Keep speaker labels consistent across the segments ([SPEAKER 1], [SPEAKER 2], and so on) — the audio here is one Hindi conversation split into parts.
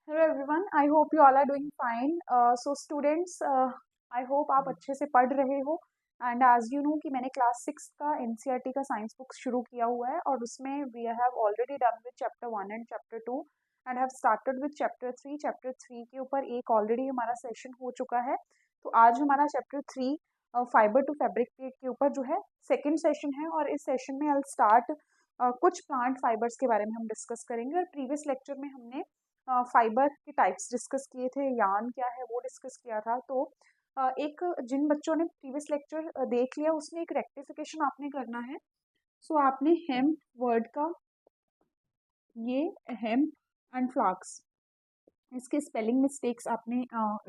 [SPEAKER 1] Hello everyone, I hope you all are doing fine. So students, I hope आप अच्छे से पढ़ रहे हो। एंड एज यू नो कि मैंने क्लास 6 का एनसीईआरटी का साइंस बुक शुरू किया हुआ है और उसमें we have already done with chapter 1 and chapter 2 and have started with chapter 3। Chapter 3 के ऊपर एक ऑलरेडी हमारा सेशन हो चुका है। तो आज हमारा चैप्टर 3 फाइबर टू फैब्रिकेट के ऊपर जो है सेकेंड सेशन है और इस सेशन में आई स्टार्ट कुछ प्लांट फाइबर्स के बारे में हम डिस्कस करेंगे। और प्रीवियस लेक्चर में हमने फाइबर के टाइप्स डिस्कस किए थे, यार्न क्या है वो डिस्कस किया था। तो एक जिन बच्चों ने प्रीवियस लेक्चर देख लिया उसमें एक रेक्टिफिकेशन आपने करना है। सो आपने हेम्प वर्ड का ये हेम्प एंड फ्लाक्स इसके स्पेलिंग मिस्टेक्स आपने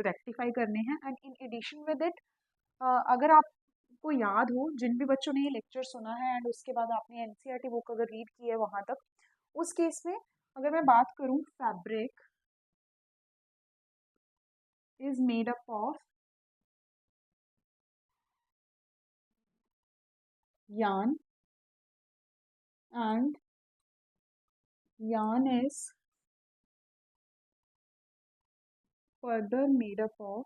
[SPEAKER 1] रेक्टिफाई करने हैं। And in addition with it, अगर आपको याद हो, जिन भी बच्चों ने ये लेक्चर सुना है एंड उसके बाद आपने एनसीईआरटी बुक अगर रीड की है वहां तक, उस केस में अगर मैं बात करूं, fabric is made up of yarn and yarn is further made up of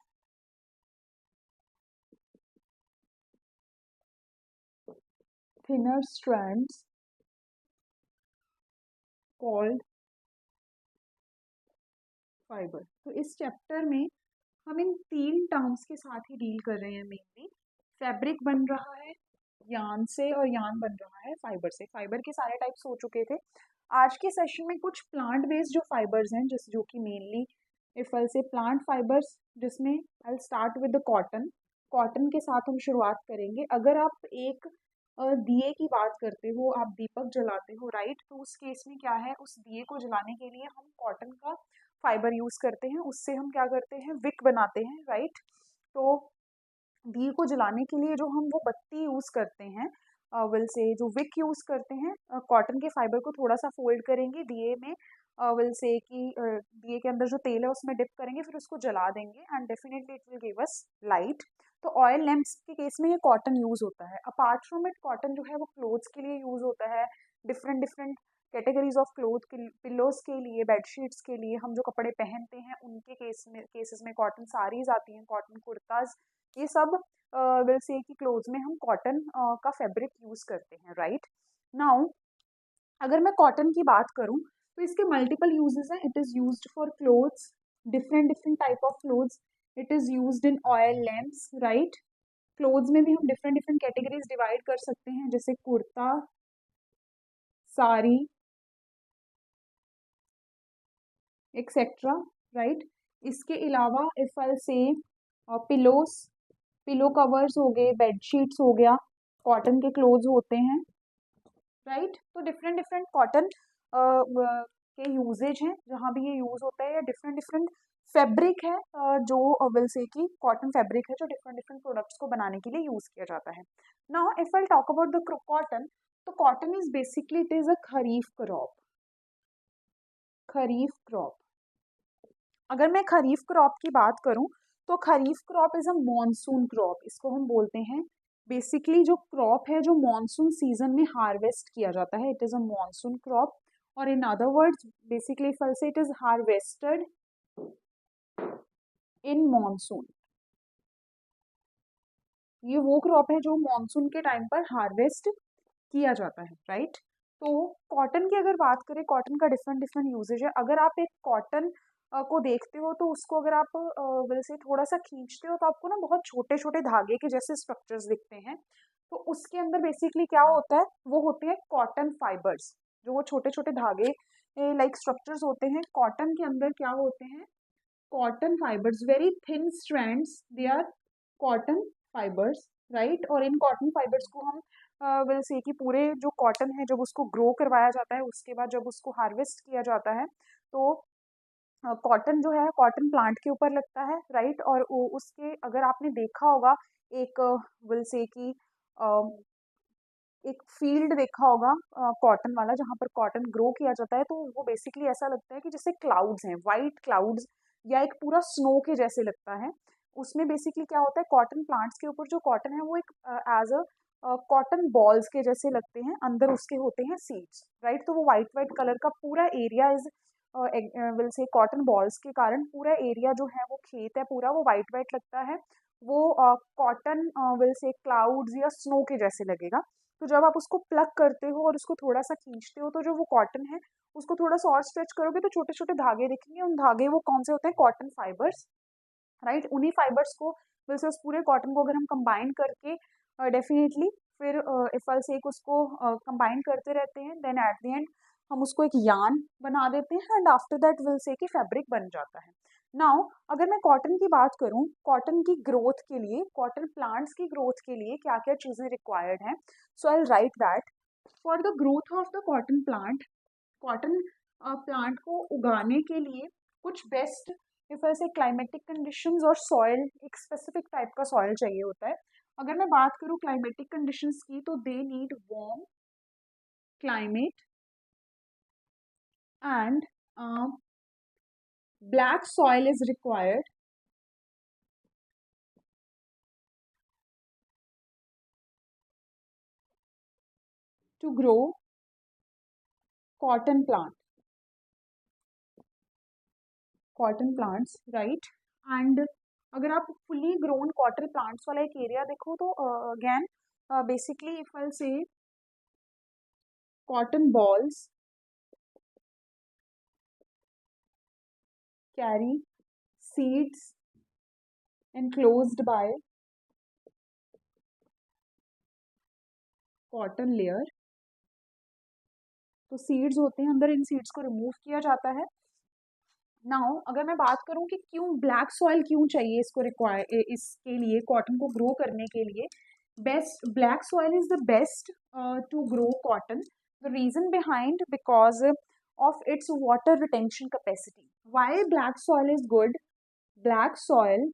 [SPEAKER 1] thinner strands called fiber। तो इस चैप्टर में हम इन तीन टर्म्स के साथ ही डील कर रहे हैं। मेनली फैब्रिक बन रहा है यार्न से और यार्न बन रहा है फाइबर से। फाइबर के सारे टाइप्स हो चुके थे। आज के सेशन में कुछ प्लांट बेस्ड जो फाइबर्स हैं, जो कि मेनली इफ आई से प्लांट फाइबर्स, जिसमें I start with the cotton. Cotton के साथ हम शुरुआत करेंगे। अगर आप एक दिए की बात करते हो, आप दीपक जलाते हो, राइट, तो उस केस में क्या है, उस दिए को जलाने के लिए हम कॉटन का फाइबर यूज करते हैं। उससे हम क्या करते हैं, विक बनाते हैं, राइट। तो दिए को जलाने के लिए जो हम वो बत्ती यूज करते हैं, विल से जो विक यूज करते हैं, कॉटन के फाइबर को थोड़ा सा फोल्ड करेंगे दिए में, विल से कि दिए के अंदर जो तेल है उसमें डिप करेंगे, फिर उसको जला देंगे and definitely it will give us light. तो ऑयल लैंप्स के केस में ये कॉटन यूज होता है। अपार्ट फ्रॉम इट, कॉटन जो है वो क्लोथ्स के लिए यूज होता है। Different different categories of cloth, pillows के लिए, बेडशीट्स के लिए, हम जो कपड़े पहनते हैं उनके केसेस में कॉटन साड़ीज आती हैं, कॉटन कुर्ताज, ये सब विल से कि क्लोथ्स में हम कॉटन का फैब्रिक यूज करते हैं, राइट। नाउ अगर मैं कॉटन की बात करूं तो इसके मल्टीपल यूजेस हैं। It is used for clothes, different different type of clothes. It is used in oil lamps, right. Clothes में भी हम डिफरेंट डिफरेंट कैटेगरीज डिवाइड कर सकते हैं, जैसे कुर्ता, साड़ी, एक्सेट्रा, राइट। इसके अलावा इफ आई से पिलोस, पिलो कवर्स हो गए, बेडशीट्स हो गया, कॉटन के क्लोथ्स होते हैं, राइट। तो डिफरेंट डिफरेंट कॉटन के यूजेज हैं जहाँ भी ये यूज होता है, या डिफरेंट डिफरेंट फैब्रिक है, जो विल से कि कॉटन फैब्रिक है जो डिफरेंट डिफरेंट प्रोडक्ट्स को बनाने के लिए यूज किया जाता है। Now if I talk about the cotton, तो cotton is basically it is a kharif crop. Kharif crop, अगर मैं खरीफ क्रॉप की बात करूं तो kharif crop is a monsoon crop. इसको हम बोलते हैं बेसिकली जो क्रॉप है जो मॉनसून सीजन में हार्वेस्ट किया जाता है, it is a monsoon crop. और इन अदर वर्ड्स बेसिकली फल से it is harvested in monsoon. ये वो क्रॉप है जो मॉनसून के टाइम पर हार्वेस्ट किया जाता है, राइट। तो कॉटन की अगर बात करें, कॉटन का डिफरेंट डिफरेंट यूजेज है। अगर आप एक कॉटन को देखते हो तो उसको अगर आप वैसे थोड़ा सा खींचते हो तो आपको ना बहुत छोटे छोटे धागे के जैसे स्ट्रक्चर्स दिखते हैं। तो उसके अंदर बेसिकली क्या होता है, वो होते हैं कॉटन फाइबर्स। जो वो छोटे छोटे धागे लाइक स्ट्रक्चर्स होते हैं, कॉटन के अंदर क्या होते हैं, cotton fibres, very thin strands, they are cotton fibres, right. और इन कॉटन फाइबर्स को हम विल से कि पूरे जो कॉटन है जब उसको ग्रो करवाया जाता है, उसके बाद जब उसको हार्वेस्ट किया जाता है, तो कॉटन जो है कॉटन प्लांट के ऊपर लगता है, राइट। और उसके अगर आपने देखा होगा एक विल से कि एक फील्ड देखा होगा कॉटन वाला जहाँ पर कॉटन ग्रो किया जाता है, तो वो बेसिकली ऐसा लगता है कि जैसे क्लाउड्स हैं, वाइट क्लाउड्स, या एक पूरा स्नो के जैसे लगता है। उसमें बेसिकली क्या होता है, कॉटन प्लांट्स के ऊपर जो कॉटन है वो एक एज अ कॉटन बॉल्स के जैसे लगते हैं, अंदर उसके होते हैं सीड्स, राइट। तो वो वाइट वाइट कलर का पूरा area is will say cotton balls के कारण पूरा एरिया जो है वो खेत है पूरा वो वाइट वाइट लगता है, वो कॉटन विल से क्लाउड्स या स्नो के जैसे लगेगा। तो जब आप उसको प्लग करते हो और उसको थोड़ा सा खींचते हो तो जो वो कॉटन है उसको थोड़ा सा और स्ट्रेच करोगे तो छोटे छोटे धागे दिखेंगे, उन धागे वो कौन से होते हैं, कॉटन फाइबर्स, राइट। उन्हीं फाइबर्स को वैसे उस पूरे कॉटन को अगर हम कंबाइन करके डेफिनेटली फिर इफ आई से उसको कंबाइन करते रहते हैं, देन एट द एंड हम उसको एक यान बना देते हैं and after that will say कि फैब्रिक बन जाता है। नाउ अगर मैं कॉटन की बात करूं, कॉटन की ग्रोथ के लिए, कॉटन प्लांट्स की ग्रोथ के लिए क्या क्या चीज़ें रिक्वायर्ड हैं, so I write that for the growth of the cotton plant, cotton plant को उगाने के लिए कुछ बेस्ट इफ ऐसे क्लाइमेटिक कंडीशंस और सॉइल, एक स्पेसिफिक टाइप का सॉइल चाहिए होता है। अगर मैं बात करूँ क्लाइमेटिक कंडीशंस की तो they need warm climate and black soil is required to grow cotton plant, cotton plants, right. And अगर आप फुली ग्रोन कॉटन प्लांट्स वाला एक एरिया देखो तो अगेन बेसिकली इफ आई से cotton balls carry seeds enclosed by cotton layer, तो सीड्स होते हैं अंदर, इन सीड्स को रिमूव किया जाता है। नाउ अगर मैं बात करूं कि क्यों ब्लैक सॉइल क्यों चाहिए इसको रिक्वायर, इसके लिए कॉटन को ग्रो करने के लिए, best black soil is the best to grow cotton. The reason behind because of its water retention capacity. Why black soil is good? Black soil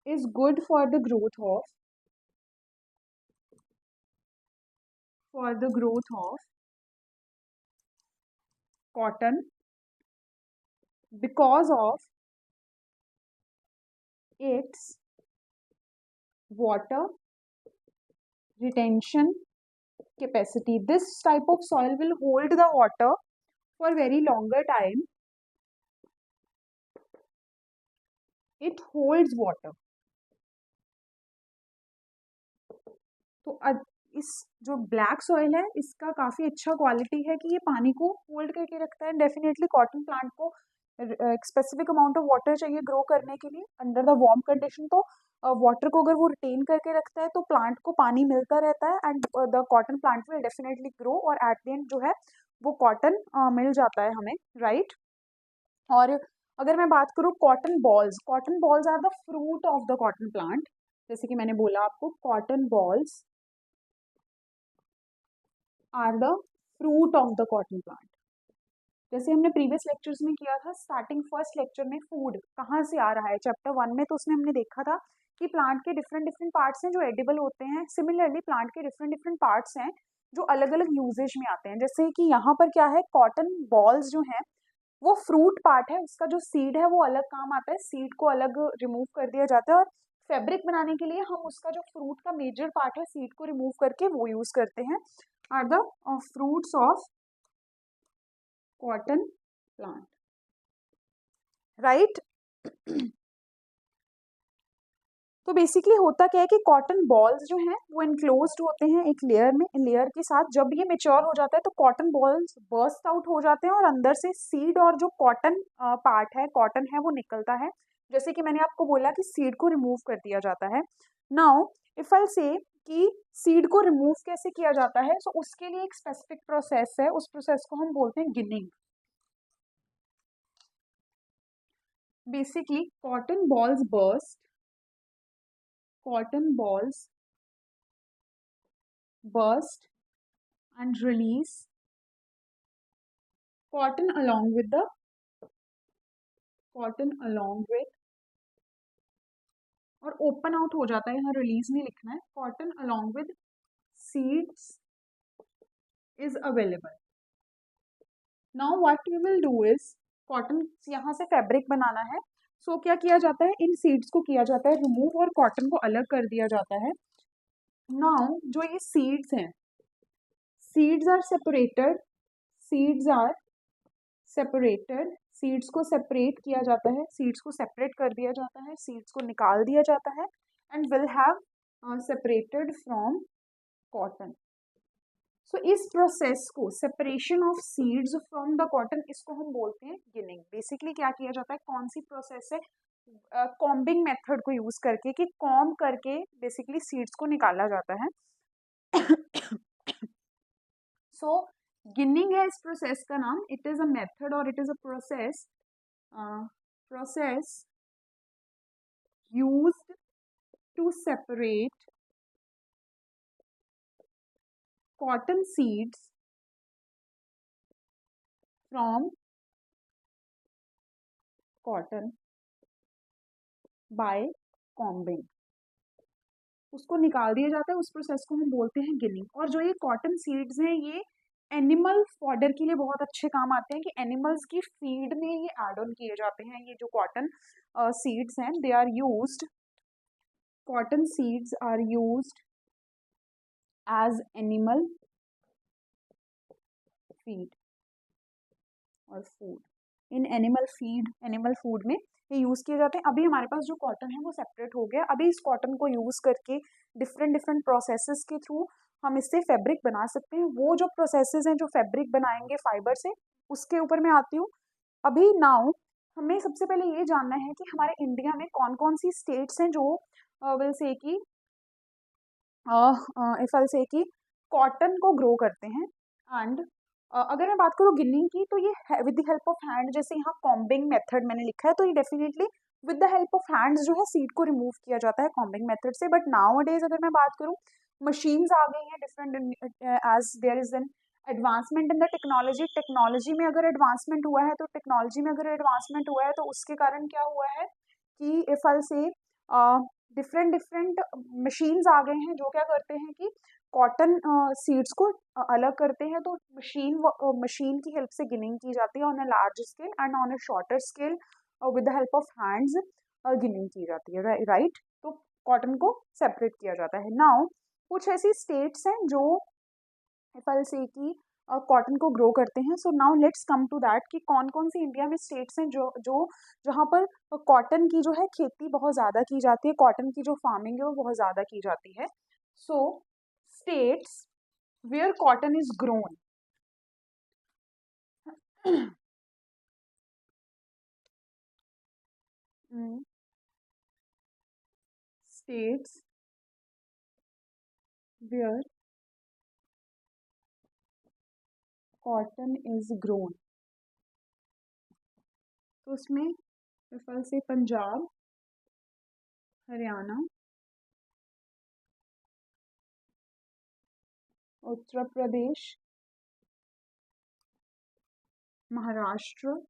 [SPEAKER 1] is good for the growth of cotton because of its water retention capacity. This type of soil will hold the water for very longer time. It holds water. तो इस जो ब्लैक सॉइल है इसका काफ़ी अच्छा क्वालिटी है कि ये पानी को होल्ड करके रखता है। डेफिनेटली कॉटन प्लांट को एक स्पेसिफिक अमाउंट ऑफ वाटर चाहिए ग्रो करने के लिए अंडर द वार्म कंडीशन, तो वाटर को अगर वो रिटेन करके रखता है तो प्लांट को पानी मिलता रहता है and the cotton plant will definitely grow और एट द एंड जो है वो कॉटन मिल जाता है हमें, राइट। और अगर मैं बात करूँ cotton balls are the fruit of the cotton plant. जैसे कि मैंने बोला आपको cotton balls are the fruit of the cotton plant. जैसे हमने प्रीवियस लेक्चर्स में किया था, स्टार्टिंग फर्स्ट लेक्चर में फूड कहाँ से आ रहा है चैप्टर 1 में, तो उसमें हमने देखा था कि प्लांट के डिफरेंट डिफरेंट पार्ट्स हैं जो एडिबल होते हैं। सिमिलरली प्लांट के डिफरेंट डिफरेंट पार्ट्स हैं जो अलग अलग यूजेज में आते हैं। जैसे कि यहाँ पर क्या है, कॉटन बॉल्स जो हैं वो फ्रूट पार्ट है, उसका जो सीड है वो अलग काम आता है, सीड को अलग रिमूव कर दिया जाता है और फैब्रिक बनाने के लिए हम उसका जो फ्रूट का मेजर पार्ट है सीड को रिमूव करके वो यूज करते हैं। Are the fruits of cotton plant, right. तो बेसिकली होता क्या है कि कॉटन बॉल्स जो हैं वो इनक्लोज्ड होते हैं एक लेयर में, लेयर के साथ जब ये मेच्योर हो जाता है तो कॉटन बॉल्स बर्स्ट आउट हो जाते हैं और अंदर से सीड और जो कॉटन पार्ट है, कॉटन है, वो निकलता है। जैसे कि मैंने आपको बोला कि सीड को रिमूव कर दिया जाता है। नाउ इफ आई से कि सीड को रिमूव कैसे किया जाता है, तो उसके लिए एक स्पेसिफिक प्रोसेस है, उस प्रोसेस को हम बोलते हैं ginning. Basically cotton balls burst and release cotton along with the cotton along with और ओपन आउट हो जाता है, यहाँ रिलीज नहीं लिखना है, cotton along with seeds is available. Now what we will do is cotton यहाँ से फैब्रिक बनाना है, सो क्या किया जाता है, इन सीड्स को किया जाता है रिमूव और कॉटन को अलग कर दिया जाता है। नाउ जो ये सीड्स हैं, सीड्स आर सेपरेटेड, सीड्स को सेपरेट किया जाता है, सीड्स को सेपरेट कर दिया जाता है, सीड्स को निकाल दिया जाता है, and will have separated from cotton. So इस प्रोसेस को, separation of seeds from the cotton, इसको हम बोलते हैं गिनिंग। बेसिकली क्या किया जाता है, कौन सी प्रोसेस है, कॉम्बिंग मेथड को यूज करके, कि कॉम्ब करके बेसिकली सीड्स को निकाला जाता है। सो गिनिंग है इस प्रोसेस का नाम। इट इज अ मेथड और it is a process process used to separate cotton seeds from cotton by combing। उसको निकाल दिया जाता है, उस प्रोसेस को हम बोलते हैं गिनिंग। और जो ये कॉटन सीड्स हैं, ये एनिमल फॉडर के लिए बहुत अच्छे काम आते हैं, कि एनिमल्स की फीड में ये एड ऑन किए जाते हैं। ये जो कॉटन सीड्स हैं, they are used, cotton seeds are used as animal feed और फूड। इन एनिमल फूड में ये यूज़ किए जाते हैं। अभी हमारे पास जो कॉटन है वो सेपरेट हो गया। अभी इस कॉटन को यूज़ करके डिफरेंट डिफरेंट प्रोसेसेस के थ्रू हम इससे फैब्रिक बना सकते हैं। वो जो प्रोसेसेस हैं जो फैब्रिक बनाएंगे फाइबर से, उसके ऊपर मैं आती हूँ। अभी नाउ हमें सबसे पहले ये जानना है कि हमारे इंडिया में कौन कौन सी स्टेट्स हैं जो विल से कि इफ आई से कि कॉटन को ग्रो करते हैं। एंड अगर मैं बात करूँ गिनिंग की, तो ये with the help of hand, जैसे यहाँ कॉम्बिंग मेथड मैंने लिखा है, तो ये definitely with the help of hands जो है सीड को रिमूव किया जाता है कॉम्बिंग मेथड से। बट नाउ डेज अगर मैं बात करूँ, मशीन्स आ गई हैं different, as there is an advancement in the technology. Technology में अगर एडवांसमेंट हुआ है, तो टेक्नोलॉजी में अगर एडवांसमेंट हुआ है, तो उसके कारण क्या हुआ है कि इफ आई से डिफरेंट डिफरेंट मशीन्स आ गए हैं जो क्या करते हैं कि कॉटन सीड्स को अलग करते हैं। तो मशीन की हेल्प से गिनिंग की जाती है on a large scale, and on a shorter scale with the help of hands ginning की जाती है, राइट। तो कॉटन को सेपरेट किया जाता है। नाउ कुछ ऐसी स्टेट्स हैं जो इफ आई से कि कॉटन को ग्रो करते हैं। So now let's come to that कि कौन कौन सी इंडिया में स्टेट्स हैं जो जो जहाँ पर कॉटन की जो है खेती बहुत ज़्यादा की जाती है, कॉटन की जो फार्मिंग है वो बहुत ज़्यादा की जाती है। सो states where cotton is grown, states where cotton is grown, तो उसमें इफ आई से Punjab, Haryana, Uttar Pradesh, Maharashtra,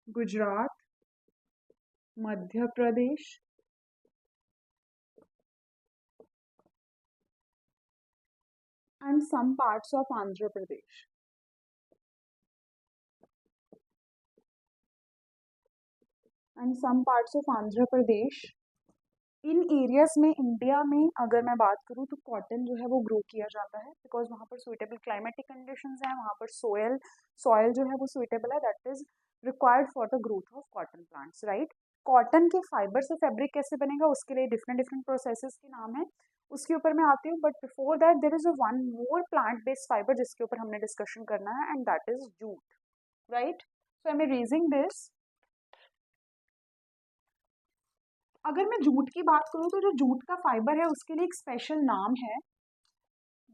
[SPEAKER 1] Gujarat, Madhya Pradesh, and some parts of Andhra Pradesh. And some parts of Andhra Pradesh। In areas में इंडिया में अगर मैं बात करूँ, तो कॉटन जो है वो ग्रो किया जाता है, बिकॉज वहाँ पर सुइटेबल क्लाइमेटिक कंडीशंस हैं, वहाँ पर सॉयल जो है वो सुइटेबल है, that is required for the growth of cotton plants, right. Cotton के फाइबर से फैब्रिक कैसे बनेगा, उसके लिए डिफरेंट डिफरेंट प्रोसेसेस के नाम है, उसके ऊपर मैं आती हूँ। But before that there is a one more plant based fibre जिसके ऊपर हमने डिस्कशन करना है, and that is jute, right. So I am raising this. अगर मैं जूट की बात करूँ, तो जो जूट का फाइबर है उसके लिए एक स्पेशल नाम है।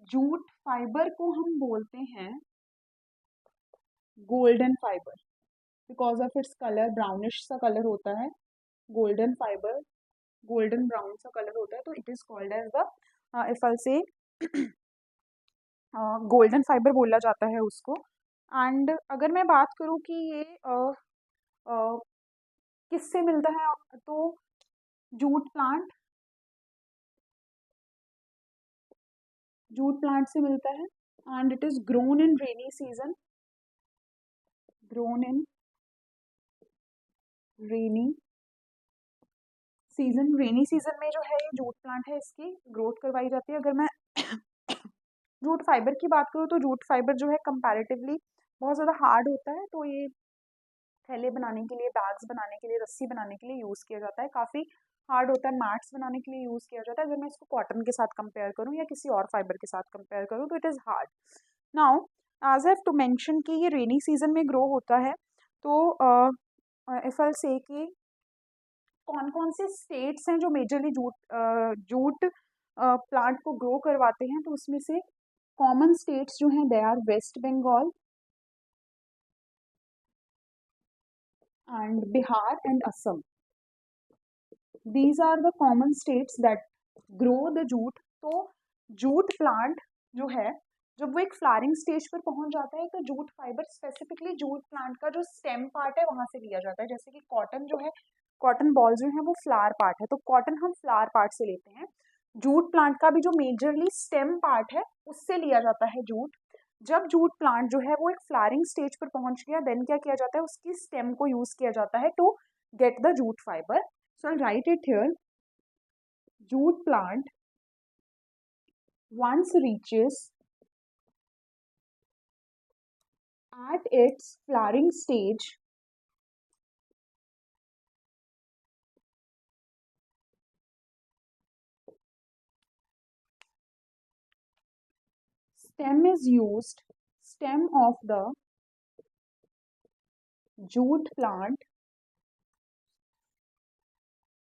[SPEAKER 1] जूट फाइबर को हम बोलते हैं golden fibre, because of its colour, brownish सा कलर होता है। गोल्डन फाइबर, गोल्डन ब्राउन सा कलर होता है, तो it is called as the, if I say golden fibre बोला जाता है उसको। एंड अगर मैं बात करूँ कि ये किससे मिलता है, तो जूट प्लांट से मिलता है, and it is grown in rainy season, grown in rainy season rainy season में जो है ये जूट प्लांट है, इसकी ग्रोथ करवाई जाती है। अगर मैं जूट फाइबर की बात करूँ तो जूट फाइबर जो है कंपैरेटिवली बहुत ज़्यादा हार्ड होता है, तो ये थैले बनाने के लिए, बैग्स बनाने के लिए, रस्सी बनाने के लिए यूज़ किया जाता है। काफ़ी हार्ड होता है, मैट्स बनाने के लिए यूज़ किया जाता है। अगर मैं इसको कॉटन के साथ कंपेयर करूँ या किसी और फाइबर के साथ कंपेयर करूँ तो it is hard. Now as have to mention कि ये रेनी सीजन में ग्रो होता है, तो इफ आई से कि कौन कौन से स्टेट्स हैं जो मेजरली जूट प्लांट को ग्रो करवाते हैं, तो उसमें से कॉमन स्टेट्स जो हैं they are West Bengal and Bihar and Assam. These are the common states that grow the jute. तो जूट प्लांट जो है, जब वो एक फ्लावरिंग स्टेज पर पहुंच जाता है तो jute fibre, specifically jute plant का जो स्टेम पार्ट है वहां से लिया जाता है। जैसे कि कॉटन जो है, कॉटन बॉल जो है वो फ्लावर पार्ट है, तो कॉटन हम फ्लावर पार्ट से लेते हैं। जूट प्लांट का भी जो मेजरली स्टेम पार्ट है उससे लिया जाता है जूट। जब जूट प्लांट जो है वो एक फ्लावरिंग स्टेज पर पहुंच गया, देन क्या किया जाता है, उसकी स्टेम को यूज किया जाता है to get the jute fibre. So I'll write it here. Jute plant once reaches at its flowering stage, stem is used, stem of the jute plant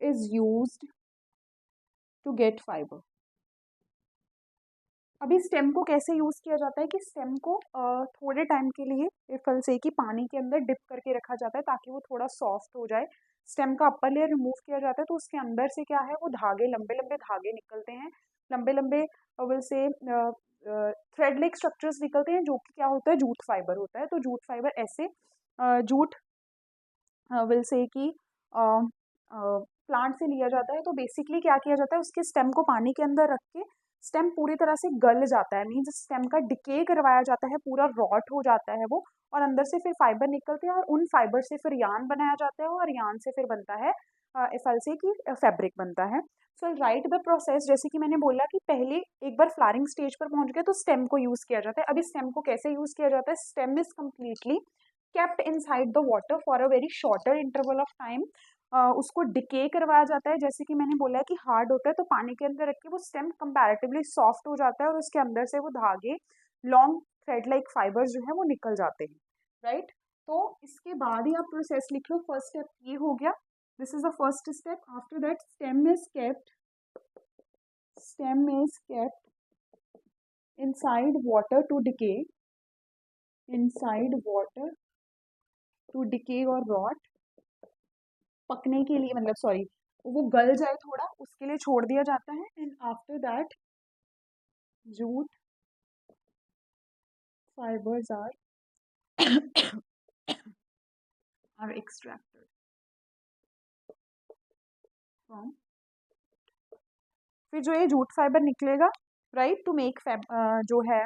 [SPEAKER 1] is used to get fiber. अभी स्टेम को कैसे यूज किया जाता है कि स्टेम को थोड़े टाइम के लिए फल से कि पानी के अंदर डिप करके रखा जाता है ताकि वो थोड़ा सॉफ्ट हो जाए। स्टेम का अपर लेयर रिमूव किया जाता है तो उसके अंदर से क्या है, वो धागे, लंबे लंबे धागे निकलते हैं, लंबे लंबे will say thread like structures निकलते हैं, जो कि क्या होता है, जूट फाइबर होता है। तो जूट फाइबर ऐसे जूट विल से कि प्लांट से लिया जाता है। तो बेसिकली क्या किया जाता है, उसके स्टेम को पानी के अंदर रख के स्टेम पूरी तरह से गल जाता है, मीन्स स्टेम का डिके करवाया जाता है, पूरा रॉट हो जाता है वो, और अंदर से फिर फाइबर निकलते हैं और उन फाइबर से फिर यान बनाया जाता है और यान से फिर बनता है फल से कि फैब्रिक बनता है। सो राइट द प्रोसेस, जैसे कि मैंने बोला कि पहले एक बार फ्लावरिंग स्टेज पर पहुंच गए तो स्टेम को यूज किया जाता है। अभी स्टेम को कैसे यूज किया जाता है, stem is completely kept inside the water for a very shorter interval of time। उसको डिके करवाया जाता है, जैसे कि मैंने बोला है कि हार्ड होता है, तो पानी के अंदर रख के वो स्टेम कंपैरेटिवली सॉफ्ट हो जाता है और उसके अंदर से वो धागे, लॉन्ग थ्रेड लाइक फाइबर्स जो है वो निकल जाते हैं, राइट। तो इसके बाद ही आप प्रोसेस लिख लो। फर्स्ट स्टेप ये हो गया, this is the first step. After that stem is kept inside water to decay, inside water to decay और रॉट, पकने के लिए, मतलब सॉरी, वो गल जाए थोड़ा उसके लिए छोड़ दिया जाता है। And after that jute fibres are extracted from. फिर जो ये जूट फाइबर निकलेगा, राइट, टू मेक जो है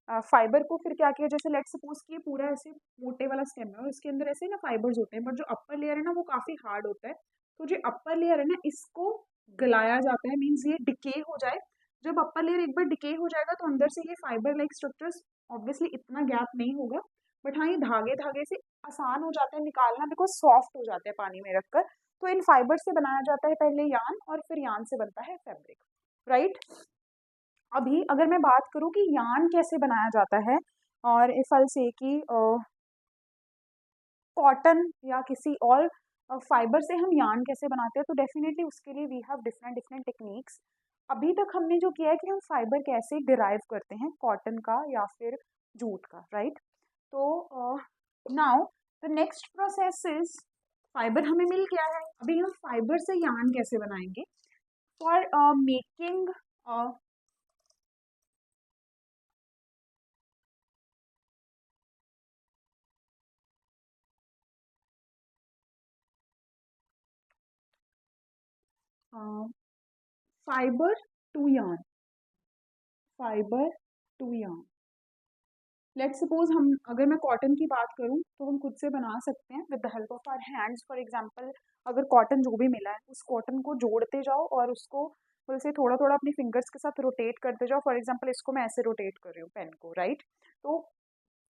[SPEAKER 1] फाइबर को फिर क्या किया, जैसे लेट सपोज कि ये पूरा ऐसे मोटे वाला स्टेम है और इसके अंदर ऐसे ना फाइबर्स होते हैं, बट जो अपर लेयर है ना वो काफी हार्ड होता है। तो जो अपर लेयर है ना इसको गलाया जाता है, मीन्स ये डिके हो जाए। जब अपर लेयर एक बार डिके हो जाएगा तो अंदर से ये फाइबर लाइक स्ट्रक्चर्स, ऑब्वियसली इतना गैप नहीं होगा, बट हाँ ये धागे धागे से आसान हो जाता है निकालना, बिकॉज सॉफ्ट हो जाते हैं पानी में रखकर। तो इन फाइबर से बनाया जाता है पहले यान, और फिर यान से बनता है फैब्रिक, राइट। अभी अगर मैं बात करूं कि यान कैसे बनाया जाता है, और इफ आई से कि कॉटन या किसी और फाइबर से हम यान कैसे बनाते हैं, तो डेफिनेटली उसके लिए we have different different techniques. अभी तक हमने जो किया है कि हम फाइबर कैसे डिराइव करते हैं, कॉटन का या फिर जूट का, राइट। तो now the next process is, fibre हमें मिल गया है, अभी हम फाइबर से यान कैसे बनाएंगे। For making fibre to yarn, fibre to yarn, let's suppose हम, अगर मैं कॉटन की बात करूं तो हम खुद से बना सकते हैं with the help of our hands. For example, अगर कॉटन जो भी मिला है उस कॉटन को जोड़ते जाओ और उसको वैसे थोड़ा थोड़ा अपनी फिंगर्स के साथ रोटेट करते जाओ। फॉर एग्जांपल, इसको मैं ऐसे रोटेट कर रही हूँ पेन को, राइट? तो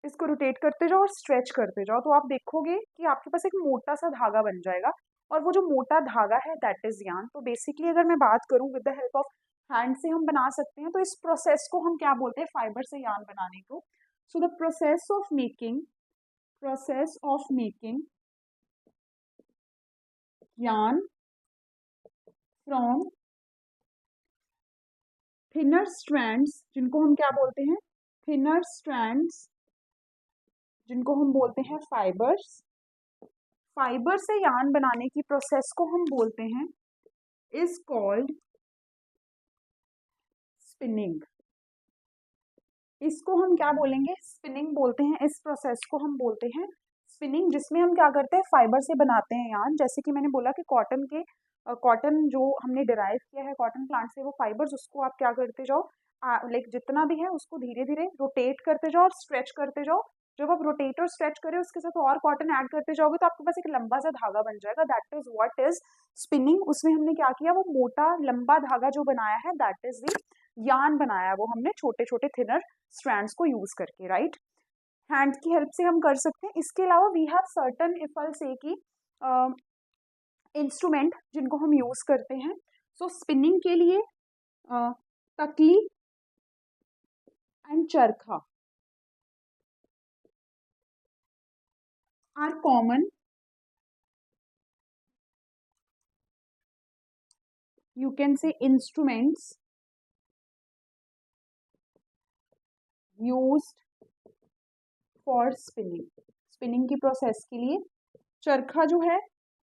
[SPEAKER 1] इसको रोटेट करते जाओ और स्ट्रेच करते जाओ, तो आप देखोगे कि आपके पास एक मोटा सा धागा बन जाएगा, और वो जो मोटा धागा है दैट इज यान। तो बेसिकली अगर मैं बात करूं with the help of hand से हम बना सकते हैं, तो इस प्रोसेस को हम क्या बोलते हैं? फाइबर से यान बनाने को। So the process of making यान फ्रॉम थिनर स्ट्रैंड्स, जिनको हम क्या बोलते हैं? थिनर स्ट्रैंड्स, जिनको हम बोलते हैं फाइबर्स। फाइबर से यान बनाने की प्रोसेस को हम बोलते हैं इज कॉल्ड स्पिनिंग। इसको हम क्या बोलेंगे? स्पिनिंग बोलते हैं। इस प्रोसेस को हम बोलते हैं स्पिनिंग, जिसमें हम क्या करते हैं? फाइबर से बनाते हैं यान। जैसे कि मैंने बोला कि कॉटन जो हमने डिराइव किया है कॉटन प्लांट से, वो फाइबर्स, उसको आप क्या करते जाओ, लाइक जितना भी है उसको धीरे धीरे रोटेट करते जाओ और स्ट्रेच करते जाओ। जब आप रोटेट और स्ट्रेच करें उसके साथ और कॉटन ऐड करते जाओगे तो आपके पास एक लंबा सा धागा बन जाएगा। That is what is spinning. उसमें हमने क्या किया? वो मोटा लंबा धागा जो बनाया है दैट इज द यान बनाया, वो हमने छोटे छोटे थिनर स्ट्रैंड्स को यूज करके, राइट? हैंड की हेल्प से हम कर सकते हैं। इसके अलावा we have certain, if I say की, इंस्ट्रूमेंट जिनको हम यूज करते हैं। सो स्पिनिंग के लिए takli and charkha are common, you can say, instruments used for spinning। Spinning की प्रोसेस के लिए चरखा जो है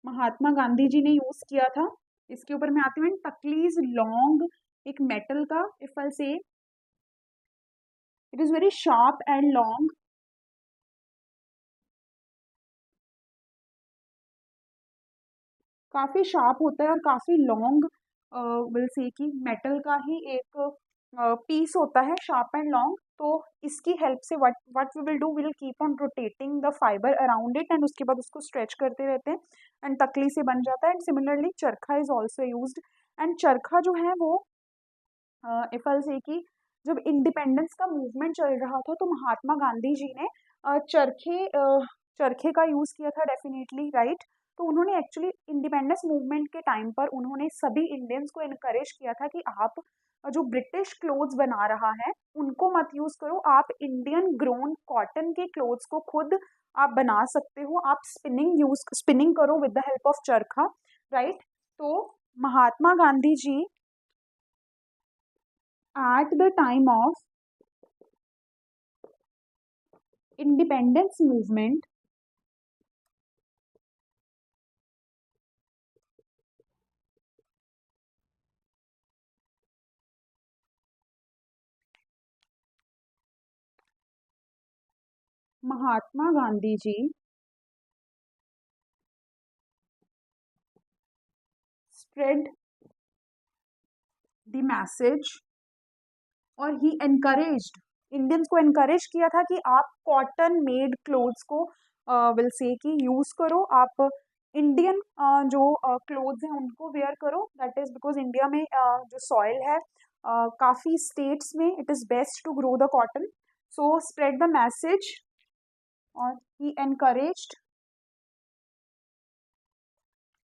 [SPEAKER 1] महात्मा गांधी जी ने यूज किया था। इसके ऊपर मैं आती हूँ। तकलीज लॉन्ग, एक मेटल का, इफ आई से it is very sharp and long, काफी शार्प होता है और काफी लॉन्ग, विल से कि मेटल का ही एक पीस होता है, शार्प एंड लॉन्ग। तो इसकी हेल्प से what what we will do, will keep on rotating the fibre around it, and उसके बाद उसको स्ट्रेच करते रहते हैं एंड तकली से बन जाता है। एंड सिमिलरली चरखा इज ऑल्सो यूज्ड। एंड चरखा जो है वो, इफ आई से कि जब इंडिपेंडेंस का मूवमेंट चल रहा था तो महात्मा गांधी जी ने चरखे का यूज किया था डेफिनेटली, राइट? तो उन्होंने एक्चुअली इंडिपेंडेंस मूवमेंट के टाइम पर उन्होंने सभी इंडियंस को इनकरेज किया था कि आप जो ब्रिटिश क्लोथ्स बना रहा है उनको मत यूज करो, आप इंडियन ग्रोन कॉटन के क्लोथ्स को खुद आप बना सकते हो, आप स्पिनिंग करो विद द हेल्प ऑफ चरखा, राइट? तो Mahatma Gandhi ji at the time of independence movement Mahatma Gandhi ji spread the message, और ही एनकरेज्ड, इंडियंस को एनकरेज किया था कि आप कॉटन मेड क्लोथ्स को विल से कि यूज करो, आप इंडियन जो क्लोथ्स हैं उनको वेयर करो। दैट इज बिकॉज इंडिया में जो सॉइल है, काफी स्टेट्स में it is best to grow the cotton. So spread the message, और ही एनकरेज्ड,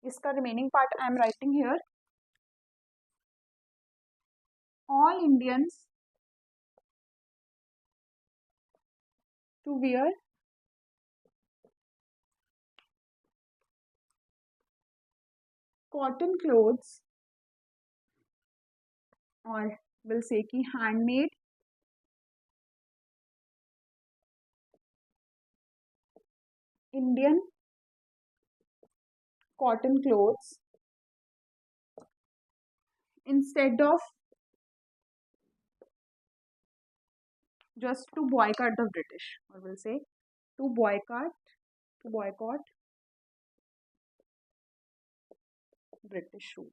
[SPEAKER 1] इसका remaining part I am writing here, all Indians to wear cotton clothes, और विल से कि handmade Indian cotton clothes instead of just to boycott the British, or will say to boycott British rule,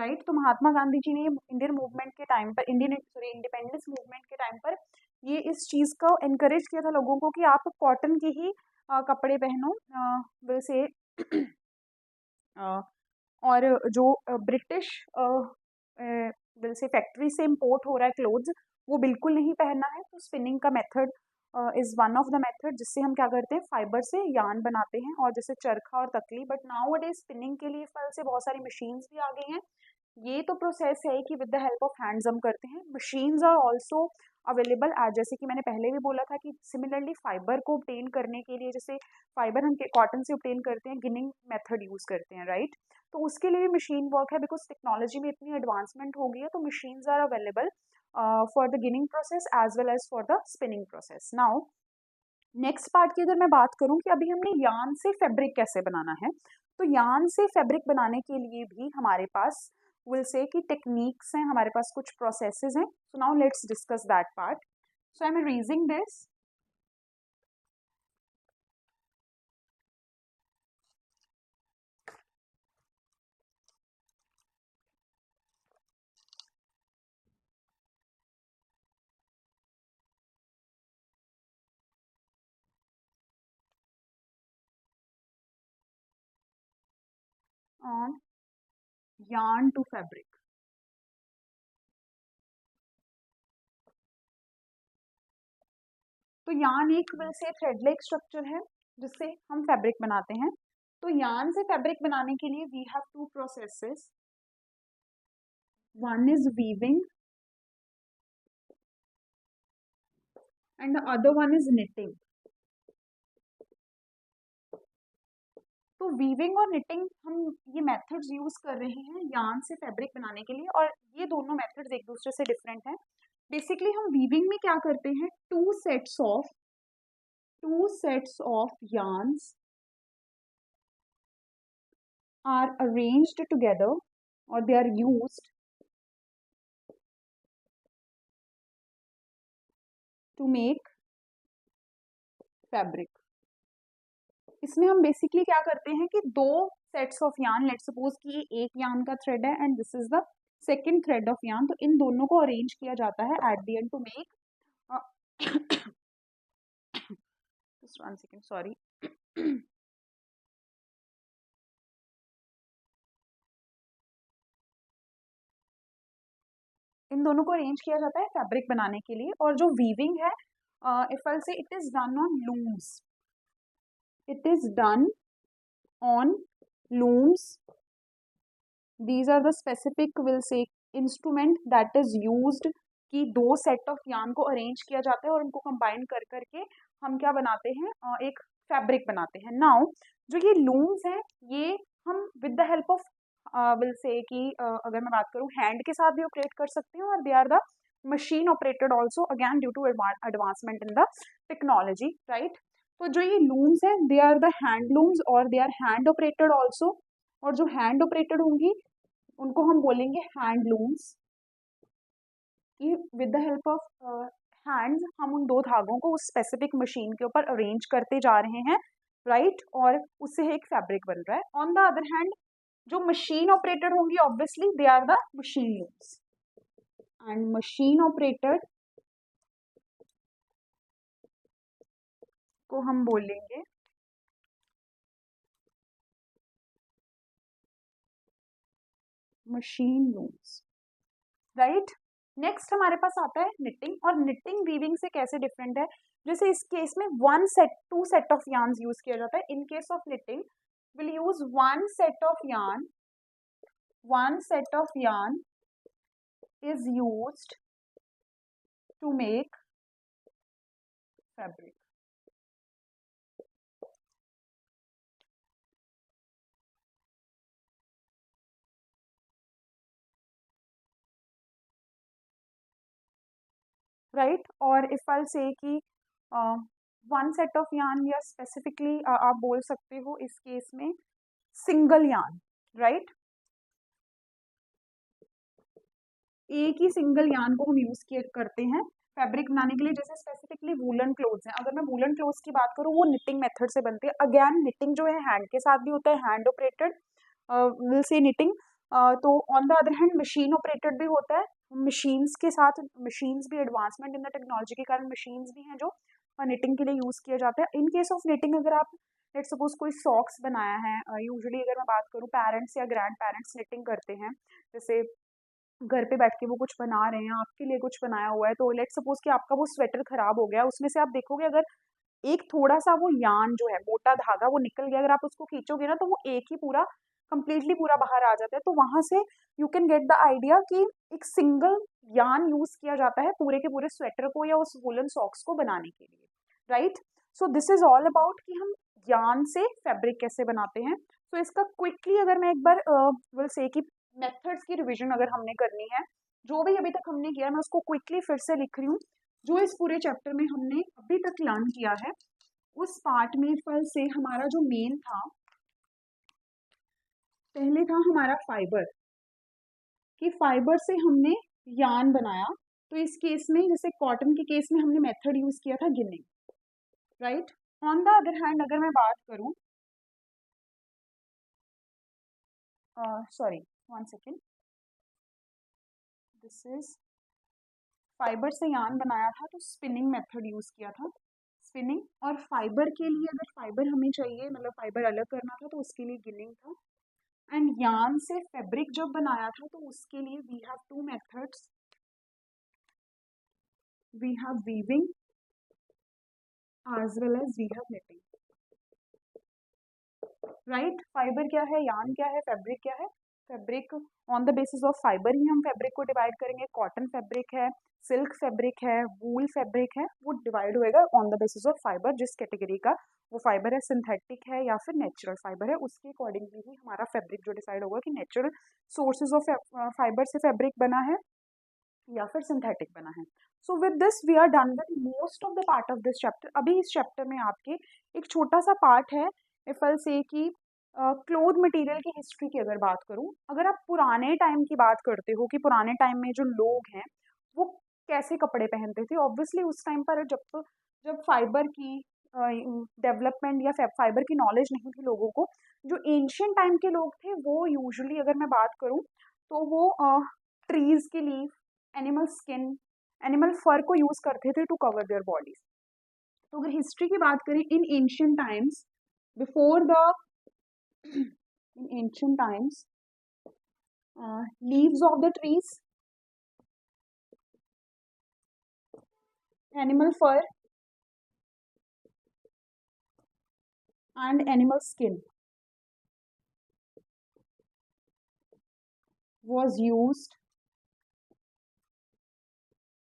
[SPEAKER 1] right. तो महात्मा गांधी जी ने इंडियन मूवमेंट के टाइम पर, इंडिपेंडेंस मूवमेंट के टाइम पर ये इस चीज़ को एनकरेज किया था लोगों को कि आप कॉटन के ही कपड़े पहनो, वैसे और जो ब्रिटिश वैसे फैक्ट्री से इम्पोर्ट हो रहा है क्लोथ्स, वो बिल्कुल नहीं पहनना है। तो स्पिनिंग का method is one of the method जिससे हम क्या करते हैं, फाइबर से यार्न बनाते हैं, और जैसे चरखा और तकली। But now a day spinning के लिए फल से बहुत सारी मशीन्स भी आ गई हैं। ये तो प्रोसेस है कि with the help of hands हम करते हैं। Machines are also available as, जैसे कि मैंने पहले भी बोला था कि सिमिलरली फाइबर को ऑब्टेन करने के लिए, जैसे फाइबर हम कॉटन से ऑब्टेन करते हैं, गिनिंग मेथड यूज करते हैं, राइट। तो उसके लिए भी मशीन वर्क है, बिकॉज टेक्नोलॉजी में इतनी एडवांसमेंट हो गई है। तो machines are available for the ginning process as well as for the spinning process. Now next part की अगर मैं बात करूं कि अभी हमने यार्न से फैब्रिक कैसे बनाना है, तो यार्न से फैब्रिक बनाने के लिए भी हमारे पास विल से कि टेक्निक्स हैं, हमारे पास कुछ प्रोसेसेस हैं। So now let's discuss that part. So I am raising this. On yarn to fabric। तो यार्न एक वैसे थ्रेड लाइक स्ट्रक्चर है जिससे हम फैब्रिक बनाते हैं। तो यार्न से फैब्रिक बनाने के लिए we have two processes. One is weaving and the other one is knitting. तो वीविंग और निटिंग हम ये मेथड्स यूज कर रहे हैं यार्न से फैब्रिक बनाने के लिए, और ये दोनों मेथड्स एक दूसरे से डिफरेंट हैं। बेसिकली हम वीविंग में क्या करते हैं, two sets of yarns are arranged together or they are used to make fabric। इसमें हम बेसिकली क्या करते हैं कि दो sets of yarn, let's suppose कि एक यार्न का थ्रेड है and this is the second thread of yarn, तो इन दोनों को अरेंज किया जाता है at the end to make just 1 second, sorry। इन दोनों को अरेंज किया जाता है फैब्रिक बनाने के लिए। और जो वीविंग है, इफ आई से it is done on looms, it is done on looms। These are the specific will say instrument that is used कि दो सेट ऑफ यार्न को अरेंज किया जाता है और उनको कंबाइन कर करके हम क्या बनाते हैं, एक फैब्रिक बनाते हैं। नाउ जो ये लूम्स हैं, ये हम with the help of will say कि अगर मैं बात करूँ हैंड के साथ भी ऑपरेट कर सकते हैं, और they are the machine operated also, again due to advancement in the technology, right. तो जो ये लूम्स हैं, they are the hand looms और they are hand operated also. और जो हैंड ऑपरेटेड होंगी उनको हम बोलेंगे हैंड लूम्स, कि with the help of hands हम उन दो धागों को उस स्पेसिफिक मशीन के ऊपर अरेंज करते जा रहे हैं, राइट, और उससे एक फैब्रिक बन रहा है। ऑन द अदर हैंड जो मशीन ऑपरेटेड होंगी, obviously they are the machine looms, and machine operated को हम बोलेंगे मशीन लूम्स, राइट। नेक्स्ट हमारे पास आता है निटिंग। और निटिंग वीविंग से कैसे डिफरेंट है, जैसे इस केस में two set of yarn use किया जाता है। In case of knitting will use one set of yarn is used to make fabric। Right. और इफ आई से कि वन सेट ऑफ यार्न, या स्पेसिफिकली आप बोल सकते हो इस केस में सिंगल यार्न, राइट। एक ही सिंगल यार्न को हम यूज करते हैं फैब्रिक बनाने के लिए। जैसे स्पेसिफिकली वूलन क्लोथ्स हैं, अगर मैं वूलन क्लोथ्स की बात करूँ, वो निटिंग मेथड से बनते हैं। अगेन निटिंग जो है हैंड के साथ भी होता है, hand operated will say knitting. तो on the other hand machine operated भी होता है, मशीन्स के साथ, मशीन्स भी एडवांसमेंट इन द टेक्नोलॉजी के कारण मशीन्स भी हैं जो निटिंग के लिए यूज़ किया जाता है। इन केस ऑफ निटिंग अगर आप लेट सपोज कोई सॉक्स बनाया है, यूजुअली अगर मैं बात करूँ पेरेंट्स या ग्रैंड पेरेंट्स निटिंग करते हैं, जैसे घर पे बैठ के वो कुछ बना रहे हैं, आपके लिए कुछ बनाया हुआ है, तो लेट सपोज कि आपका वो स्वेटर खराब हो गया, उसमें से आप देखोगे अगर एक थोड़ा सा वो यान जो है, मोटा धागा वो निकल गया, अगर आप उसको खींचोगे ना तो वो एक ही पूरा कंप्लीटली पूरा बाहर आ जाता है। तो वहां से you can get the idea कि एक सिंगल यान यूज किया जाता है पूरे के पूरे स्वेटर को या उस वुलन सॉक्स को बनाने के लिए, right. So this is all about कि हम यान से फैब्रिक कैसे बनाते हैं। तो इसका क्विकली अगर मैं एक बार विल से कि मेथड्स की रिवीजन अगर हमने करनी है, जो भी अभी तक हमने किया मैं उसको क्विकली फिर से लिख रही हूँ। जो इस पूरे चैप्टर में हमने अभी तक लर्न किया है, उस पार्ट में फल से हमारा जो मेन था, पहले था हमारा फाइबर, कि फाइबर से हमने यान बनाया। तो इस केस में जैसे कॉटन के केस में हमने मेथड यूज किया था ginning, right. On the other hand अगर मैं बात करूं, sorry, one second, this is fibre से यान बनाया था तो स्पिनिंग मेथड यूज किया था, स्पिनिंग। और फाइबर के लिए अगर फाइबर हमें चाहिए, मतलब फाइबर अलग करना था तो उसके लिए गिनिंग था। एंड यान से फैब्रिक जब बनाया था तो उसके लिए we have two methods, we have weaving as well as we have knitting, right. Fibre क्या है, यान क्या है, फैब्रिक क्या है। Fabric on the basis of fibre ही हम फैब्रिक को डिवाइड करेंगे। कॉटन फैब्रिक है, सिल्क फैब्रिक है, वूल फैब्रिक है, वो डिवाइड होएगा on the basis of fibre, जिस कैटेगरी का वो फाइबर है, सिंथेटिक है या फिर नेचुरल फाइबर है, उसके अकॉर्डिंगली ही हमारा फैब्रिक जो डिसाइड होगा कि नेचुरल सोर्सेज ऑफ फाइबर से फैब्रिक बना है या फिर सिंथेटिक बना है। So with this we are done with most of the part of this chapter. अभी इस चैप्टर में आपके एक छोटा सा पार्ट है, इफ आई से कि क्लोथ मटेरियल की हिस्ट्री की अगर बात करूं, अगर आप पुराने टाइम की बात करते हो कि पुराने टाइम में जो लोग हैं वो कैसे कपड़े पहनते थे, ऑब्वियसली उस टाइम पर जब फाइबर की डेवलपमेंट या फाइबर की नॉलेज नहीं थी लोगों को, जो एंशियंट टाइम के लोग थे वो यूजुअली अगर मैं बात करूं तो वो ट्रीज की लीफ, एनिमल स्किन, एनिमल फर को यूज करते थे टू कवर देयर बॉडीज। तो अगर हिस्ट्री की बात करें in ancient times, before the in ancient times, leaves of the trees, animal fur, and animal skin was used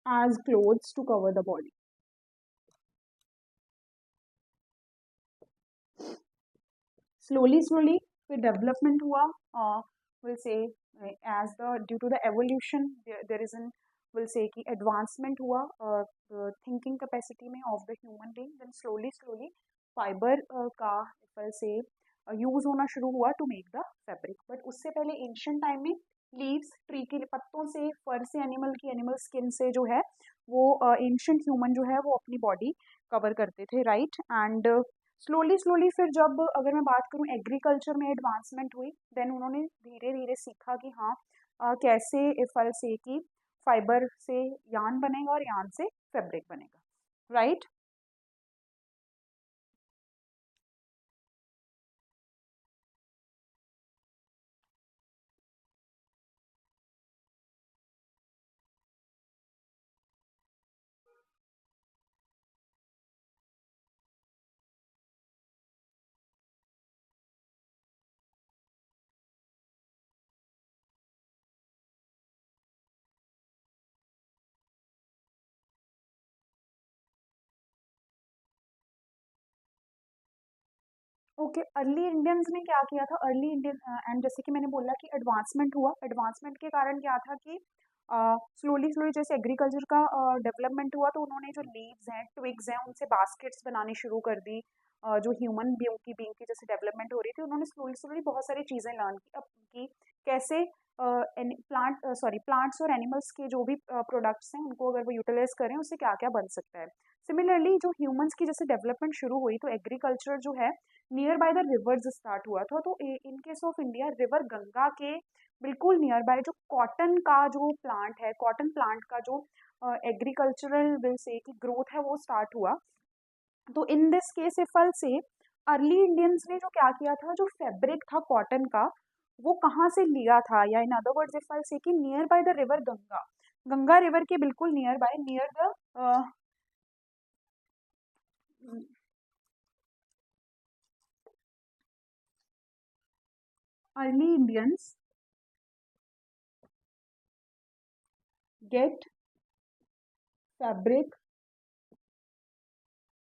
[SPEAKER 1] as clothes to cover the body. Slowly फिर डेवलपमेंट हुआ, will say as the due to the evolution there is an, will say कि एडवांसमेंट हुआ थिंकिंग कैपेसिटी में of the human being, then slowly fibre का विल से यूज होना शुरू हुआ to make the fabric. But उससे पहले एंशियंट टाइम में लीव्स, ट्री के पत्तों से, फर से, एनिमल की एनिमल स्किन से जो है वो एंशियंट ह्यूमन जो है वो अपनी बॉडी कवर करते थे, राइट। एंड स्लोली फिर जब अगर मैं बात करूँ एग्रीकल्चर में एडवांसमेंट हुई, देन उन्होंने धीरे धीरे सीखा कि हाँ कैसे फल से कि फाइबर से यान बनेगा और यान से फैब्रिक बनेगा, राइट। ओके, अर्ली इंडियंस ने क्या किया था, अर्ली इंडियन एंड जैसे कि मैंने बोला कि एडवांसमेंट हुआ, एडवांसमेंट के कारण क्या था कि स्लोली जैसे एग्रीकल्चर का डेवलपमेंट हुआ तो उन्होंने जो लीव्स हैं, ट्विग्स हैं, उनसे बास्केट्स बनानी शुरू कर दी। जो ह्यूमन बीइंग की जैसे डेवलपमेंट हो रही थी, उन्होंने स्लोली बहुत सारी चीज़ें लर्न की, अब की कैसे प्लांट्स और एनिमल्स के जो भी प्रोडक्ट्स हैं उनको अगर वो यूटिलाइज करें उससे क्या क्या बन सकता है। सिमिलरली जो ह्यूमंस की जैसे डेवलपमेंट शुरू हुई तो एग्रीकल्चर जो है near by the reverse start हुआ था। तो इन case of India river Ganga के बिल्कुल नियर बाय जो कॉटन का जो प्लांट है, कॉटन प्लांट का जो एग्रीकल्चरल विल से की ग्रोथ है वो स्टार्ट हुआ। तो इन दिस केस इफ आई से अर्ली इंडियंस ने जो क्या किया था, जो फैब्रिक था कॉटन का वो कहाँ से लिया था, या in other words if I say कि near by the river Ganga, Ganga river के बिल्कुल near by, near the early Indians get fabric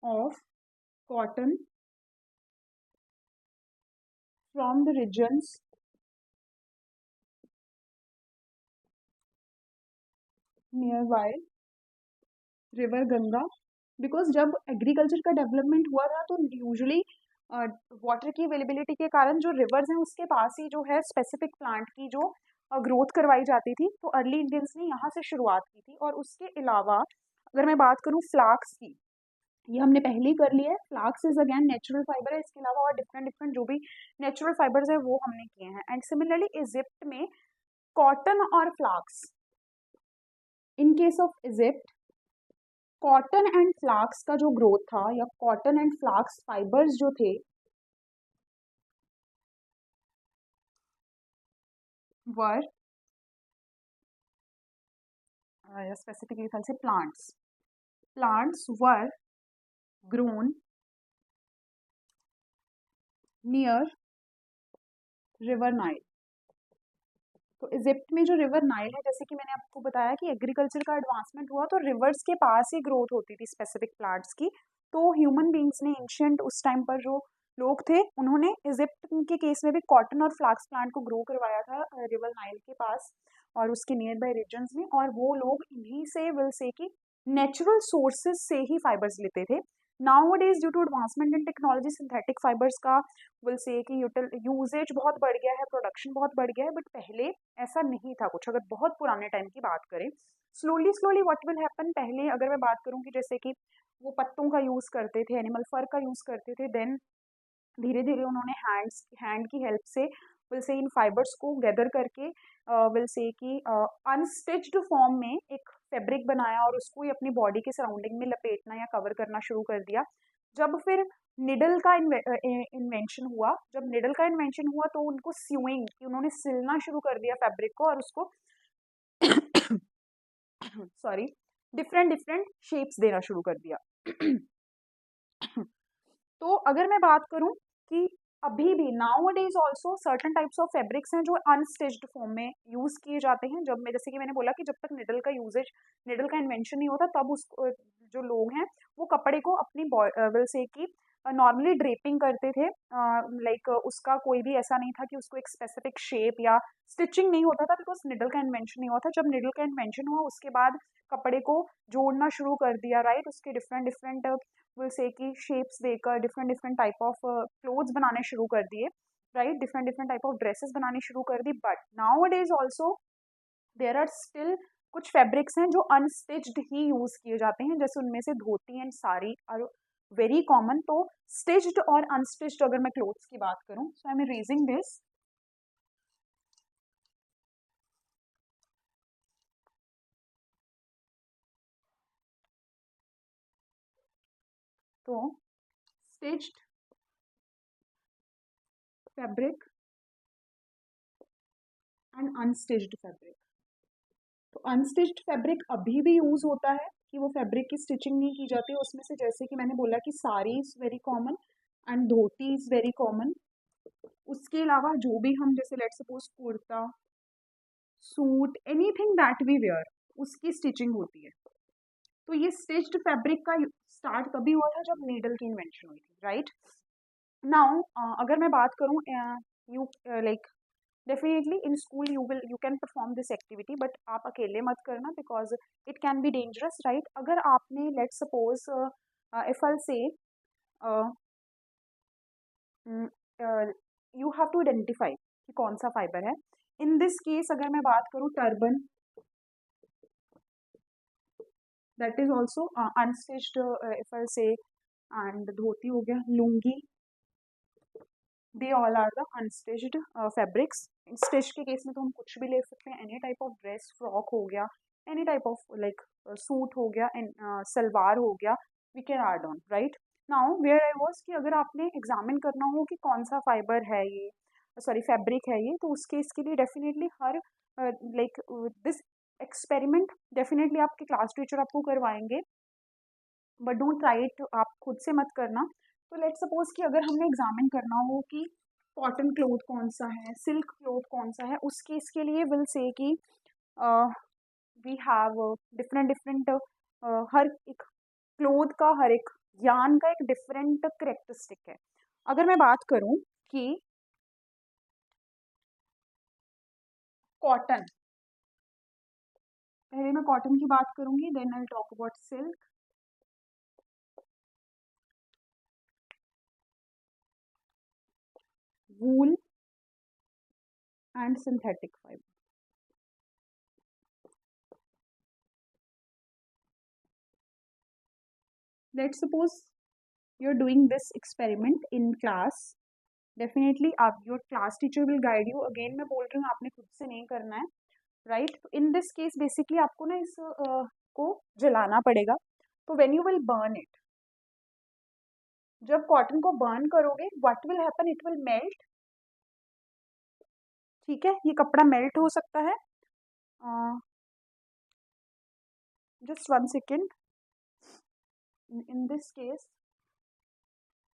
[SPEAKER 1] of cotton from the regions nearby river Ganga. Because जब एग्रीकल्चर का डेवलपमेंट हुआ था तो यूजुअली वाटर की अवेलेबिलिटी के कारण जो रिवर्स हैं उसके पास ही जो है स्पेसिफिक प्लांट की जो ग्रोथ करवाई जाती थी। तो अर्ली इंडियंस ने यहाँ से शुरुआत की थी। और उसके अलावा अगर मैं बात करूँ फ्लाक्स की, ये हमने पहले ही कर लिया है। Flask is again natural fibre है, इसके अलावा और डिफरेंट डिफरेंट जो भी नेचुरल फाइबर्स है वो हमने किए हैं। एंड सिमिलरली इजिप्ट में कॉटन और Flask, in case of Egypt cotton and Flask का जो ग्रोथ था या कॉटन एंड फ्लाक्स फाइबर्स जो थे वर स्पेसिफिकली से प्लांट्स वर ग्रोन नियर रिवर नाइल। तो इजिप्ट में जो रिवर नाइल है, जैसे कि मैंने आपको बताया कि एग्रीकल्चर का एडवांसमेंट हुआ तो रिवर्स के पास ही ग्रोथ होती थी स्पेसिफिक प्लांट्स की। तो ह्यूमन बींग्स ने एंशियंट उस टाइम पर जो लोग थे उन्होंने इजिप्ट के केस में भी कॉटन और फ्लाक्स प्लांट को ग्रो करवाया था रिवर नाइल के पास और उसके नियर बाय रीजन्स में। और वो लोग इन्हीं से विल से कि नेचुरल सोर्सेज से ही फाइबर्स लेते थे। Nowadays due to advancement in technology synthetic fibres का विल से कि यूजेज बहुत बढ़ गया है, प्रोडक्शन बहुत बढ़ गया है। बट पहले ऐसा नहीं था कुछ। अगर बहुत पुराने टाइम की बात करें, slowly slowly what will happen, पहले अगर मैं बात करूं कि जैसे कि वो पत्तों का यूज करते थे, एनिमल फर का यूज करते थे, देन धीरे धीरे उन्होंने हैंड की हेल्प से विल से इन फाइबर्स को गैदर करके विल से कि अनस्टिच्ड फॉर्म में एक फैब्रिक बनाया और उसको ही अपनी बॉडी के सराउंडिंग में लपेटना या कवर करना शुरू कर दिया। जब फिर निडल का इन्वेंशन हुआ, जब निडल का इन्वेंशन हुआ तो उनको स्यूइंग कि उन्होंने सिलना शुरू कर दिया फैब्रिक को और उसको सॉरी डिफरेंट डिफरेंट शेप्स देना शुरू कर दिया। तो अगर मैं बात करूं कि अभी भी now days also certain types of fabrics हैं जो अनस्टिच्ड फॉर्म में यूज किए जाते हैं। जब मैं जैसे कि मैंने बोला कि जब तक निडल का यूजेज, निडल का इन्वेंशन नहीं होता तब उस जो लोग हैं वो कपड़े को अपनी विल से कि नॉर्मली ड्रेपिंग करते थे। लाइक उसका कोई भी ऐसा नहीं था कि उसको एक स्पेसिफिक शेप या स्टिचिंग नहीं होता था बिकॉज निडल का इन्वेंशन नहीं हुआ था। जब निडल का इन्वेंशन हुआ उसके बाद कपड़े को जोड़ना शुरू कर दिया, राइट। उसके डिफरेंट डिफरेंट विल से कि शेप्स देकर different different type of clothes बनाने शुरू कर दिए, right. Different different type of dresses बनानी शुरू कर दी। But nowadays also there are still कुछ फैब्रिक्स हैं जो अनस्टिच्ड ही यूज किए जाते हैं, जैसे उनमें से dhoti and sari are very common. तो स्टिच्ड और अनस्टिच्ड अगर मैं क्लोथ्स की बात करूं, so I am raising this. तो stitched fabric and unstitched fabric. तो अनस्टिच्ड फैब्रिक अभी भी यूज होता है कि वो फैब्रिक की स्टिचिंग नहीं की जाती है उसमें से, जैसे कि मैंने बोला कि sari is very common and dhoti is very common. उसके अलावा जो भी हम जैसे let suppose kurta, suit, anything that we wear, उसकी स्टिचिंग होती है। तो ये स्टिच्ड फैब्रिक का स्टार्ट तभी हुआ था जब नीडल की इन्वेंशन हुई थी, राइट। नाउ अगर मैं बात करूँ you like definitely in school you can perform this activity, but आप अकेले मत करना because it can be dangerous, right. अगर आपने लेट सपोज इफ आई से यू हैव टू आइडेंटिफाई कि कौन सा फाइबर है। इन दिस केस अगर मैं बात करूँ turban, that is also unstitched if I say, and dhoti हो गया, lungi, they all are the unstitched fabrics. Stitch के केस में तो हम कुछ भी ले सकते हैं, any type of dress, frock हो गया, any type of like suit हो गया, सलवार हो गया, we can add on, right. Now where I was कि अगर आपने एग्जामिन करना हो कि कौन सा फाइबर है ये, सॉरी फैब्रिक है ये, तो उसके इसके लिए definitely her like this experiment definitely आपके क्लास टीचर आपको करवाएंगे, बट डोंट ट्राई इट, आप खुद से मत करना। तो लेट सपोज कि अगर हमने एग्जामिन करना हो कि कॉटन क्लोथ कौन सा है, सिल्क क्लोथ कौन सा है, उस केस के लिए विल से कि वी हैव डिफरेंट डिफरेंट, हर एक क्लोथ का, हर एक यान का एक डिफरेंट करेक्टरिस्टिक है। अगर मैं बात करूं कि कॉटन, पहले मैं कॉटन की बात करूंगी, then I talk about silk, wool and synthetic fibre. Let's suppose you are doing this experiment in class, definitely आप, your class teacher will guide you, again मैं बोल रही हूँ आपने खुद से नहीं करना है, राइट। तो इन दिस केस बेसिकली आपको ना इस को जलाना पड़ेगा। तो when you will burn it, जब कॉटन को बर्न करोगे, what will happen, it will melt, ठीक है, ये कपड़ा मेल्ट हो सकता है। Just 1 second, in this case,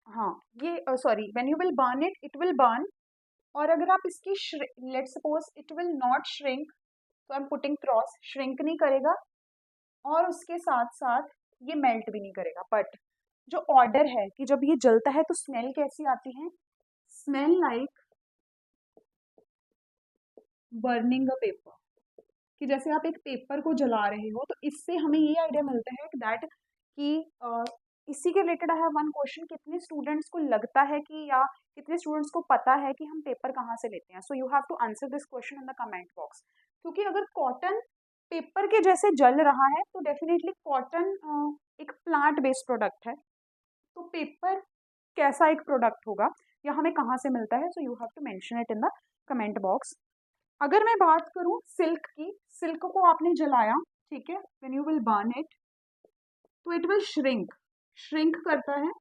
[SPEAKER 1] हाँ ये sorry, when you will burn it, it will burn, और अगर आप इसकी let suppose it will not shrink, तो I am putting cross, shrink नहीं करेगा और उसके साथ साथ ये मेल्ट भी नहीं करेगा, बट जो ऑर्डर है कि जब ये जलता है तो स्मेल कैसी आती है, smell like burning a paper, कि जैसे आप एक पेपर को जला रहे हो। तो इससे हमें ये आइडिया मिलता है दैट कि इसी के related I have one question, कितने स्टूडेंट्स को लगता है कि, या कितने स्टूडेंट्स को पता है कि हम पेपर कहाँ से लेते हैं। So you have to answer this question in the comment box, क्योंकि अगर कॉटन पेपर के जैसे जल रहा है तो डेफिनेटली कॉटन एक प्लांट बेस्ड प्रोडक्ट है, तो पेपर कैसा एक प्रोडक्ट होगा या हमें कहाँ से मिलता है, so you have to mention it in the comment box. अगर मैं बात करूं सिल्क की, सिल्क को आपने जलाया, ठीक है, when you will burn it, तो इट विल श्रिंक, श्रिंक करता है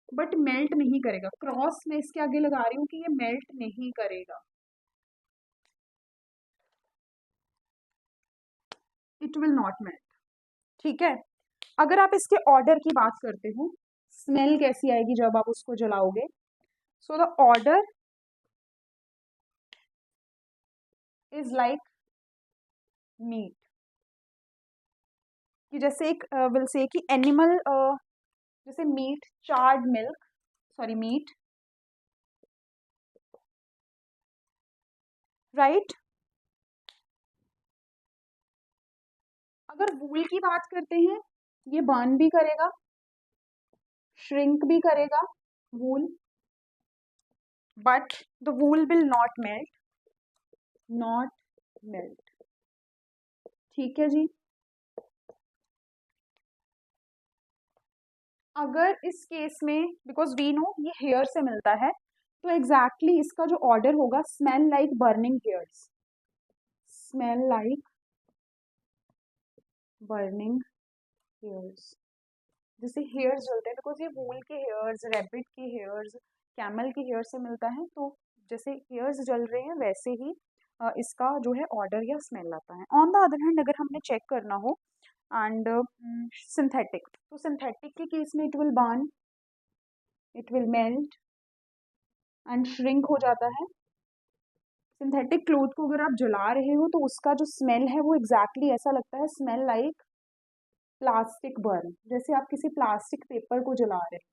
[SPEAKER 1] बट मेल्ट नहीं करेगा। क्रॉस में इसके आगे लगा रही हूँ कि ये मेल्ट नहीं करेगा, इट विल नॉट मेल्ट, ठीक है। अगर आप इसके ऑर्डर की बात करते हो, स्मेल कैसी आएगी जब आप उसको जलाओगे, so the order is like meat, कि जैसे एक विल से कि एनिमल, जैसे meat, charred milk, sorry meat, right. अगर वूल की बात करते हैं, ये बर्न भी करेगा, श्रिंक भी करेगा wool, but the wool will not melt, not melt, ठीक है जी। अगर इस केस में, बिकॉज वी नो ये हेयर से मिलता है, तो एग्जैक्टली इसका जो ऑर्डर होगा, smell like burning hairs, smell like burning hairs, जैसे हेयर्स जलते हैं, बिकॉज ये वूल के हेयर्स, रैबिट के हेयर्स, कैमल के हेयर से मिलता है, तो जैसे हेयर्स जल रहे हैं वैसे ही इसका जो है ऑर्डर या स्मेल आता है। ऑन द अदर हैंड अगर हमने चेक करना हो एंड सिंथेटिक, तो सिंथेटिक के केस में it will burn, it will melt and shrink हो जाता है। सिंथेटिक क्लोथ को अगर आप जला रहे हो तो उसका जो स्मेल है वो एग्जैक्टली ऐसा लगता है, स्मेल लाइक प्लास्टिक बर्न, जैसे आप किसी प्लास्टिक पेपर को जला रहे हैं,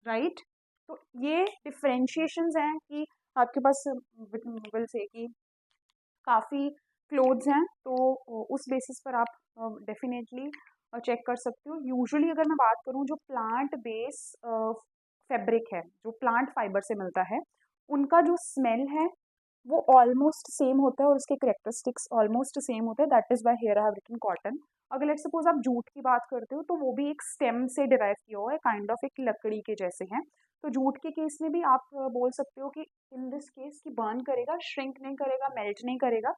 [SPEAKER 1] राइट। तो ये डिफ्रेंशिएशंस हैं कि आपके पास विल से कि काफ़ी क्लोथ्स हैं, तो उस बेसिस पर आप डेफिनेटली चेक कर सकते हो। यूजुअली अगर मैं बात करूँ, जो प्लांट बेस फैब्रिक है, जो प्लांट फाइबर से मिलता है, उनका जो स्मेल है वो ऑलमोस्ट सेम होता है और उसके करेक्टरिस्टिक्स ऑलमोस्ट सेम होते हैं, that is why here I have written cotton. अगर लेट सपोज आप जूट की बात करते हो तो वो भी एक स्टेम से डिराइव किया हुआ है, काइंड ऑफ एक लकड़ी के जैसे हैं। तो जूट के केस में भी आप बोल सकते हो कि इन दिस केस की बर्न करेगा, श्रिंक नहीं करेगा, मेल्ट नहीं करेगा,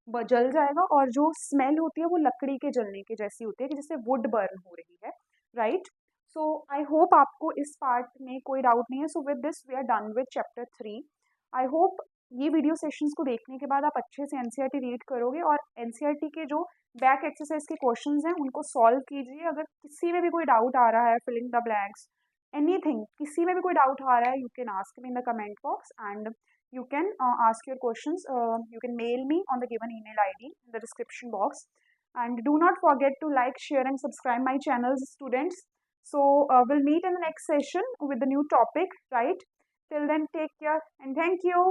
[SPEAKER 1] जल जाएगा, और जो स्मेल होती है वो लकड़ी के जलने के जैसी होती है कि जैसे वुड बर्न हो रही है, राइट। सो आई होप आपको इस पार्ट में कोई डाउट नहीं है। So with this we are done with chapter 3। I hope ये वीडियो सेशंस को देखने के बाद आप अच्छे से एनसीईआरटी रीड करोगे और एनसीईआरटी के जो बैक एक्सरसाइज के क्वेश्चंस हैं उनको सॉल्व कीजिए। अगर किसी में भी कोई डाउट आ रहा है, फिलिंग द ब्लैंक्स, एनीथिंग, किसी में भी कोई डाउट आ रहा है, you can ask me in the comment box and you can ask your questions. You can mail me on the given email ID in the description box. And do not forget to like, share, and subscribe my channels, students. So we'll meet in the next session with the new topic, right? Till then, take care and thank you.